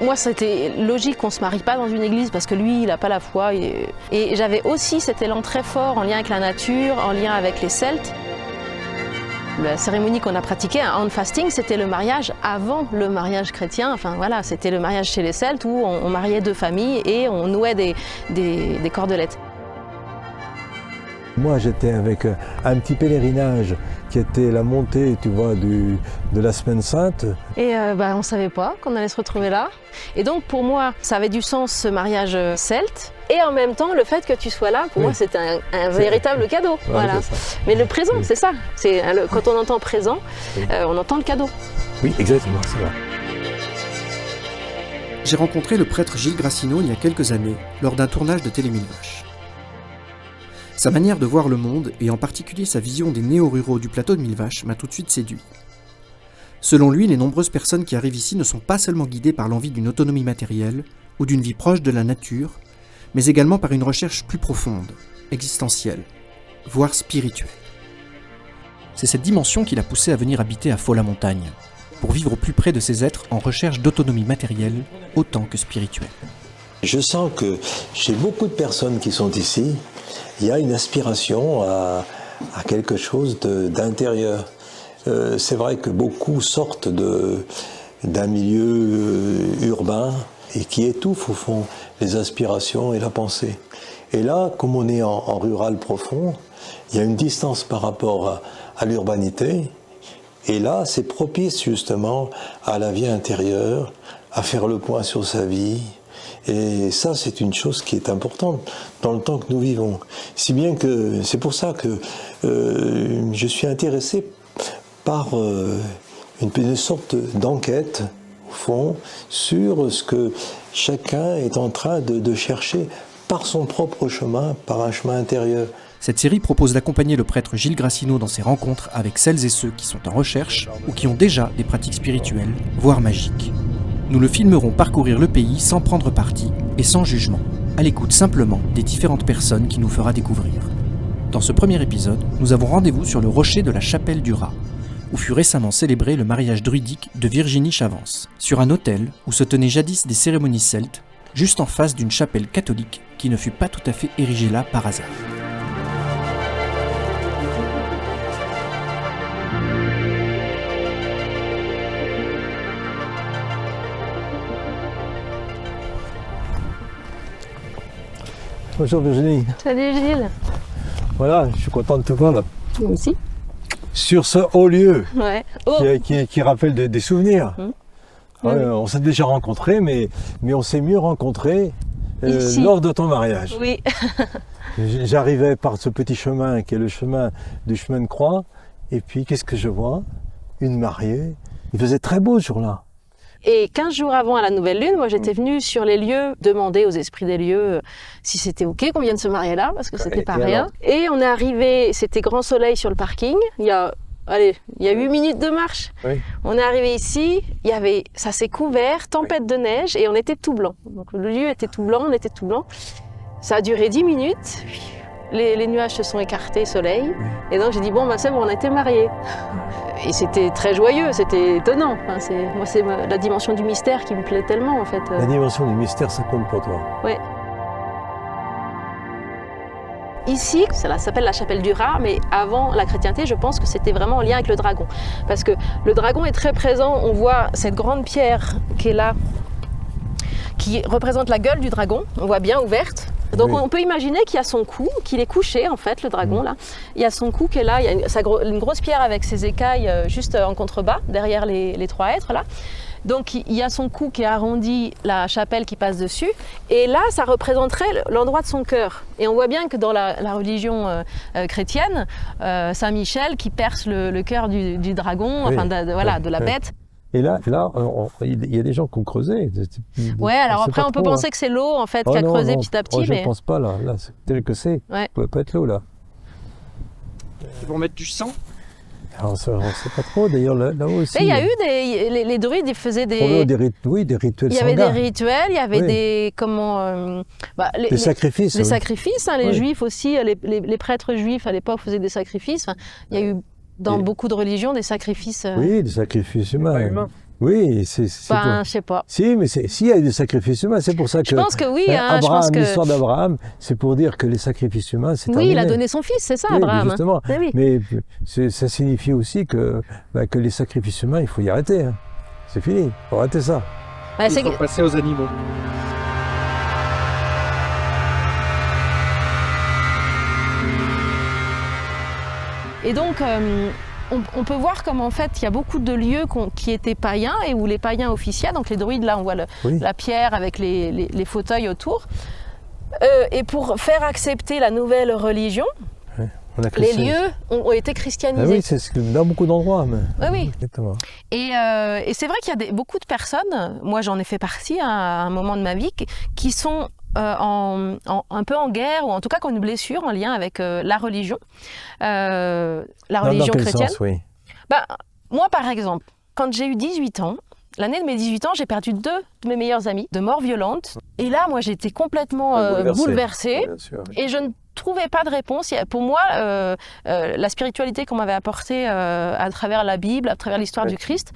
Moi, c'était logique qu'on ne se marie pas dans une église parce que lui, il n'a pas la foi. Et j'avais aussi cet élan très fort en lien avec la nature, en lien avec les Celtes. La cérémonie qu'on a pratiquée, un handfasting, c'était le mariage avant le mariage chrétien. Enfin voilà, c'était le mariage chez les Celtes où on mariait deux familles et on nouait des cordelettes. Moi, j'étais avec un petit pèlerinage qui était la montée, tu vois, de la Semaine Sainte. Et on ne savait pas qu'on allait se retrouver là. Et donc, pour moi, ça avait du sens, ce mariage celte. Et en même temps, le fait que tu sois là, pour moi, c'était un véritable cadeau. Ouais, voilà. Mais le présent, c'est ça. Quand on entend présent, on entend le cadeau. Oui, exactement, c'est vrai. J'ai rencontré le prêtre Gilles Gracineau il y a quelques années, lors d'un tournage de Télé Mille Vaches. Sa manière de voir le monde, et en particulier sa vision des néo-ruraux du plateau de Mille Vaches, m'a tout de suite séduit. Selon lui, les nombreuses personnes qui arrivent ici ne sont pas seulement guidées par l'envie d'une autonomie matérielle ou d'une vie proche de la nature, mais également par une recherche plus profonde, existentielle, voire spirituelle. C'est cette dimension qui l'a poussé à venir habiter à Faux-la-Montagne, pour vivre au plus près de ces êtres en recherche d'autonomie matérielle autant que spirituelle. Je sens que chez beaucoup de personnes qui sont ici, il y a une aspiration à quelque chose d'intérieur. C'est vrai que beaucoup sortent d'un milieu urbain et qui étouffe au fond les aspirations et la pensée. Et là, comme on est en rural profond, il y a une distance par rapport à l'urbanité. Et là, c'est propice justement à la vie intérieure, à faire le point sur sa vie. Et ça, c'est une chose qui est importante dans le temps que nous vivons. Si bien que c'est pour ça que je suis intéressé par une sorte d'enquête, au fond, sur ce que chacun est en train de chercher par son propre chemin, par un chemin intérieur. Cette série propose d'accompagner le prêtre Gilles Gracineau dans ses rencontres avec celles et ceux qui sont en recherche ou qui ont déjà des pratiques spirituelles, voire magiques. Nous le filmerons parcourir le pays sans prendre parti et sans jugement, à l'écoute simplement des différentes personnes qu'il nous fera découvrir. Dans ce premier épisode, nous avons rendez-vous sur le rocher de la chapelle du Rat, où fut récemment célébré le mariage druidique de Virginie Chavance, sur un autel où se tenaient jadis des cérémonies celtes, juste en face d'une chapelle catholique qui ne fut pas tout à fait érigée là par hasard. Bonjour Virginie. Salut Gilles. Voilà, je suis content de te voir là. Moi aussi. Sur ce haut lieu, Ouais. qui rappelle des souvenirs. Ouais, on s'est déjà rencontrés, mais on s'est mieux rencontrés lors de ton mariage. Oui. J'arrivais par ce petit chemin qui est le chemin du chemin de croix, et puis qu'est-ce que je vois? Une mariée. Il faisait très beau ce jour-là. Et 15 jours avant à la nouvelle lune, moi j'étais venue sur les lieux demander aux esprits des lieux si c'était ok qu'on vienne se marier là, parce que c'était pas rien. Et on est arrivé, c'était grand soleil sur le parking, il y a 8 minutes de marche. Oui. On est arrivé ici, ça s'est couvert, tempête de neige, et on était tout blanc. Donc le lieu était tout blanc, on était tout blanc. Ça a duré 10 minutes, les nuages se sont écartés, soleil, et donc j'ai dit bon c'est bon, on a été mariés. Et c'était très joyeux, c'était étonnant. Enfin, c'est la dimension du mystère qui me plaît tellement en fait. La dimension du mystère, ça compte pour toi. Oui. Ici, ça s'appelle la chapelle du Rat, mais avant la chrétienté, je pense que c'était vraiment en lien avec le dragon. Parce que le dragon est très présent, on voit cette grande pierre qui est là, qui représente la gueule du dragon, on voit bien ouverte. Donc on peut imaginer qu'il y a son cou, qu'il est couché en fait, le dragon là. Il y a son cou qui est là, il y a une grosse pierre avec ses écailles juste en contrebas, derrière les trois êtres là. Donc il y a son cou qui est arrondi, la chapelle qui passe dessus, et là ça représenterait l'endroit de son cœur. Et on voit bien que dans la religion chrétienne, Saint Michel qui perce le cœur du dragon, enfin de la bête. Et là, il y a des gens qui ont creusé. Ouais, alors après on peut penser que c'est l'eau en fait qui a creusé petit à petit. Je ne pense pas là, c'est tel que c'est. Ça ne peut pas être l'eau là. Ils vont mettre du sang. Alors, on ne sait pas trop, d'ailleurs là-haut aussi. Il y a eu les druides, ils faisaient des rituels. Il y avait des rituels, il y avait des sacrifices. Les sacrifices, les juifs aussi, les prêtres juifs à l'époque faisaient des sacrifices. Enfin, il y a eu dans beaucoup de religions des sacrifices. Oui, des sacrifices humains. Oui, Ben, je sais pas. Si, mais s'il y a eu des sacrifices humains, c'est pour ça que... Je pense que oui. Hein, l'histoire d'Abraham, c'est pour dire que les sacrifices humains, c'est terminé. Oui, il a donné son fils, c'est ça, oui, Abraham. Justement. Oui. Mais ça signifie aussi que les sacrifices humains, il faut y arrêter. Hein. C'est fini, il faut arrêter ça. Il faut passer aux animaux. Et donc, on peut voir comme en fait, il y a beaucoup de lieux qui étaient païens et où les païens officiaient. Donc les druides, là, on voit la pierre avec les fauteuils autour. Et pour faire accepter la nouvelle religion, les lieux ont été christianisés. Oui, c'est dans beaucoup d'endroits. Oui. Exactement. Et c'est vrai qu'il y a beaucoup de personnes, moi j'en ai fait partie à un moment de ma vie, qui sont un peu en guerre, ou en tout cas qui ont une blessure en lien avec la religion, religion chrétienne. Sens, oui. Moi par exemple, quand j'ai eu 18 ans, l'année de mes 18 ans, j'ai perdu 2 de mes meilleurs amis de mort violente. Et là, moi j'étais complètement bouleversée. Et je ne trouvais pas de réponse. Pour moi, la spiritualité qu'on m'avait apportée à travers la Bible, à travers l'histoire du Christ,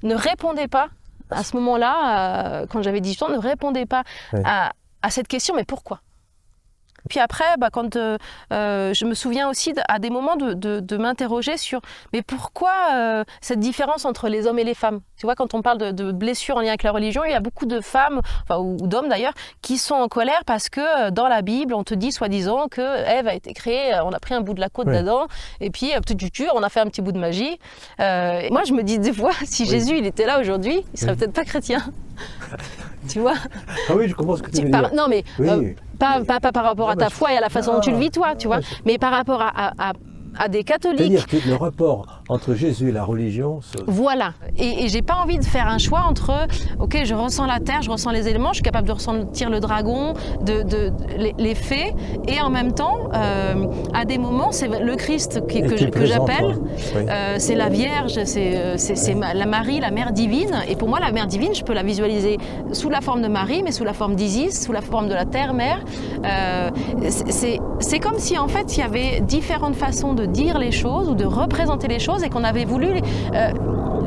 ne répondait pas, à ce moment-là, quand j'avais 18 ans, ne répondait pas à cette question, mais pourquoi ? Puis après, quand je me souviens aussi à des moments de m'interroger sur mais pourquoi cette différence entre les hommes et les femmes ? Tu vois, quand on parle de blessures en lien avec la religion, il y a beaucoup de femmes, ou d'hommes d'ailleurs, qui sont en colère parce que dans la Bible, on te dit soi-disant que Ève a été créée, on a pris un bout de la côte d'Adam, et puis on a fait un petit bout de magie. Et moi, je me dis des fois, si Jésus il était là aujourd'hui, il serait peut-être pas chrétien. Tu vois ? Ah oui, je comprends ce que tu veux dire. Non, mais pas par rapport à ta foi et à la façon dont tu le vis, toi, tu vois, mais par rapport à des catholiques. C'est-à-dire que le rapport entre Jésus et la religion... Voilà. Et j'ai pas envie de faire un choix entre, ok, je ressens la terre, je ressens les éléments, je suis capable de ressentir le dragon, les faits, et en même temps, à des moments, c'est le Christ que j'appelle, c'est la Vierge, c'est la Marie, la Mère divine. Et pour moi, la Mère divine, je peux la visualiser sous la forme de Marie, mais sous la forme d'Isis, sous la forme de la Terre-Mère. C'est comme si, en fait, il y avait différentes façons de dire les choses ou de représenter les choses et qu'on avait voulu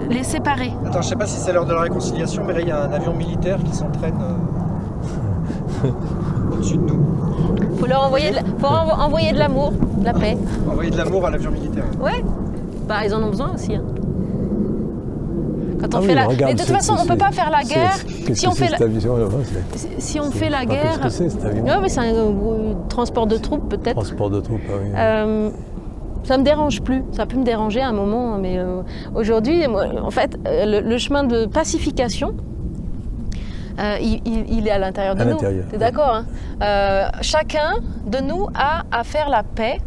les séparer. Attends, je sais pas si c'est l'heure de la réconciliation, mais là il y a un avion militaire qui s'entraîne au-dessus de nous. Faut leur envoyer envoyer de l'amour, de la paix. Envoyer de l'amour à l'avion militaire. Ouais. Ils en ont besoin aussi. Hein. Quand on fait mais de toute façon, on ne peut pas faire la guerre si on fait si on fait la guerre. Qu'est-ce que c'est cet avion ? Non, mais c'est un transport de troupes peut-être. Transport de troupes, oui. Ça me dérange plus. Ça peut me déranger à un moment, mais aujourd'hui, en fait, le chemin de pacification, il est à l'intérieur de nous. T'es d'accord, hein ? Chacun de nous a à faire la paix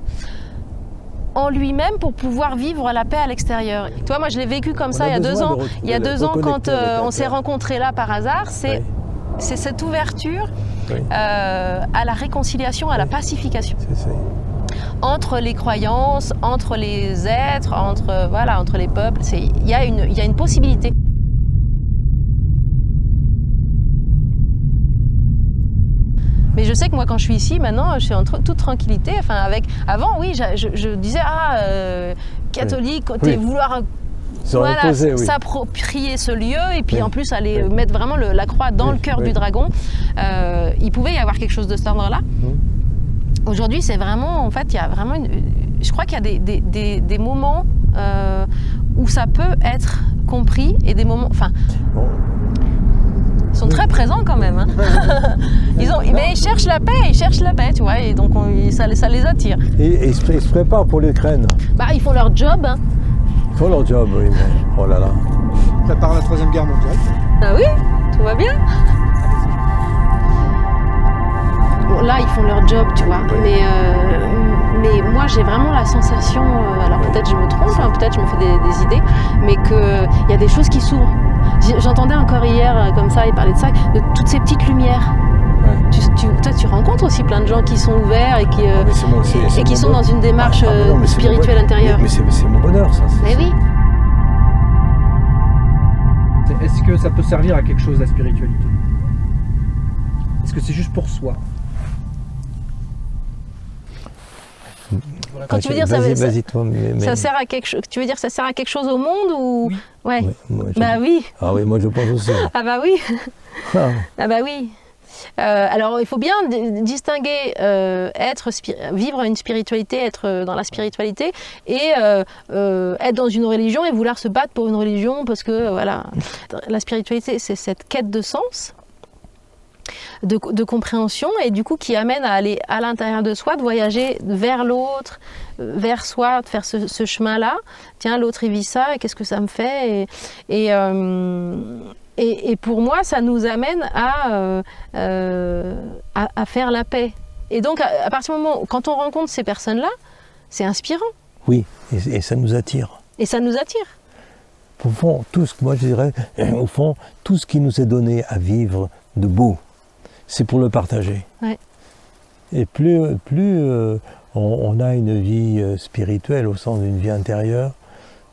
en lui-même pour pouvoir vivre la paix à l'extérieur. Toi, moi, je l'ai vécu comme ça il y a 2 ans. Il y a 2 ans, quand on s'est rencontrés là par hasard, c'est cette ouverture à la réconciliation, à la pacification. Entre les croyances, entre les êtres, entre les peuples, il y a une possibilité. Mais je sais que moi, quand je suis ici, maintenant, je suis en toute tranquillité. Avant, oui, je disais catholique, vouloir s'approprier ce lieu et puis en plus aller mettre vraiment la croix dans le cœur du dragon. Il pouvait y avoir quelque chose de cet ordre-là. Aujourd'hui, c'est vraiment, en fait, il y a vraiment je crois qu'il y a des moments où ça peut être compris et des moments, ils sont très présents quand même. Hein. Mais ils cherchent la paix, tu vois, et donc ça les attire. Et ils se préparent pour l'Ukraine. Ils font leur job. Hein. Ils font leur job, oui, mais oh là là. Ils préparent la 3e guerre mondiale. Ah oui, tout va bien. Là, ils font leur job, tu vois. Mais moi, j'ai vraiment la sensation, alors peut-être je me trompe, peut-être je me fais des idées, mais qu'il y a des choses qui s'ouvrent. J'entendais encore hier, comme ça, il parlait de ça, de toutes ces petites lumières. Toi, tu rencontres aussi plein de gens qui sont ouverts et qui sont dans une démarche spirituelle intérieure. Mais c'est mon bonheur, ça. Mais oui. Est-ce que ça peut servir à quelque chose, la spiritualité ? Est-ce que c'est juste pour soi ? Quand tu veux dire vas-y, toi, ça sert à quelque chose, tu veux dire que ça sert à quelque chose au monde ou Oui. Ouais. Oui, Oui. Ah oui, moi je pense aussi. Ah bah oui. Ah. Ah bah oui. Alors il faut bien distinguer vivre une spiritualité, être dans la spiritualité et être dans une religion et vouloir se battre pour une religion parce que voilà, la spiritualité c'est cette quête de sens, de compréhension et du coup qui amène à aller à l'intérieur de soi, de voyager vers l'autre, vers soi, de faire ce chemin-là. Tiens, l'autre il vit ça et qu'est-ce que ça me fait et pour moi, ça nous amène à faire la paix. Et donc, à partir du moment où, quand on rencontre ces personnes-là, c'est inspirant. Oui, et ça nous attire. Et ça nous attire. Au fond, moi je dirais, au fond, tout ce qui nous est donné à vivre de beau, c'est pour le partager. Ouais. Et plus on a une vie spirituelle au sens d'une vie intérieure,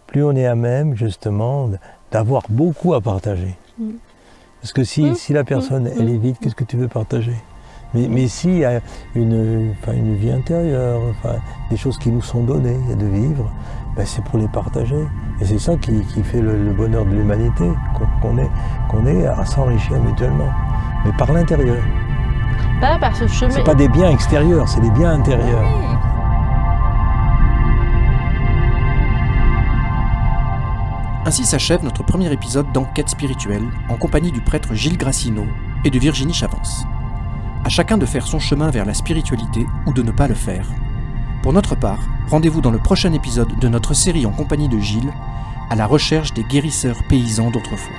plus on est à même, justement, d'avoir beaucoup à partager. Parce que si la personne elle est vide, qu'est-ce que tu veux partager? Mais s'il y a une vie intérieure, des choses qui nous sont données de vivre, ben c'est pour les partager. Et c'est ça qui fait le bonheur de l'humanité, qu'on est à s'enrichir mutuellement. Mais par l'intérieur. Pas par ce chemin. C'est pas des biens extérieurs, c'est des biens intérieurs. Oui. Ainsi s'achève notre premier épisode d'Enquête spirituelle en compagnie du prêtre Gilles Gracineau et de Virginie Chavance. À chacun de faire son chemin vers la spiritualité ou de ne pas le faire. Pour notre part, rendez-vous dans le prochain épisode de notre série en compagnie de Gilles, à la recherche des guérisseurs paysans d'autrefois.